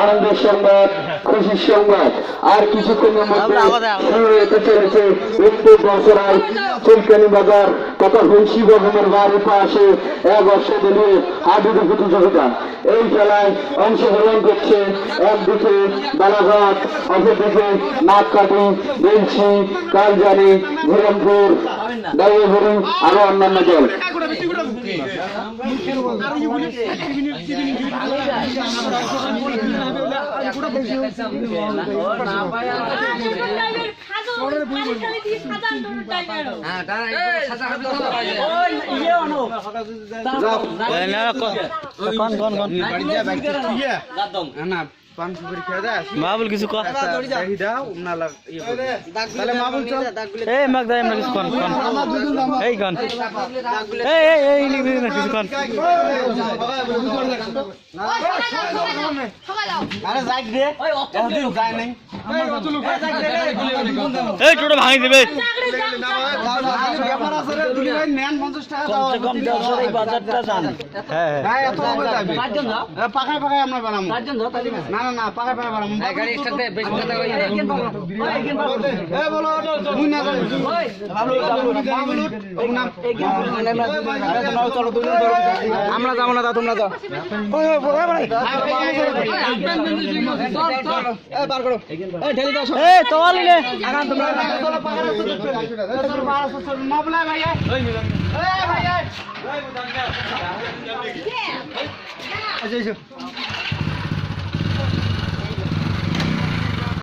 আনন্দের সংবাদ, খুশির সংবাদ। আর কিছুক্ষণের মধ্যে শুরু হতে চলেছে উত্তর বছরায় চুলকানি বাজার তথা হংসী বর্ধমের বাড়ির পাশে এক অষ্টদলীয় হাডুডু প্রতিযোগিতা। এই খেলায় অংশগ্রহণ করছে একদিকে বালাঘাট, অপরদিকে নাককাটি, বেলছি, কালজানি, ধীরমপুর, দাইয়াঘড়ি আরো অন্যান্য দল। মাহবুল কিছু কর এই মাগ দাই আমরা কিছু কন কন এই কন এই এই এই লিখবি না কিছু কন আরে যাই দে এদিন যাই নাই এই টোটো ভাঙি দিবে ব্যাপার আছে রে দিলি ভাই নেন 50 টাকা দাও কম দাও এই বাজারটা জান হ্যাঁ হ্যাঁ এত হবে যাবে চারজন যাও পাখায় পাখায় আমরা বানাবো চারজন যাও তালি না না না পাখায় পাখায় বানাবো গাড়ি স্টার্ট দে বেশি কথা কই এ বলো মুই না যাই ওই বাবলু নাম তোমরা চলো তুমি আমরা যাব না তোমরা যাও ওই ওই ভাই এ বার করো এ ঢেলি দাও এ তোয়ালি নে আগান তোমরা চলো পাখায় মাবলা ভাই এ ভাই আচ্ছা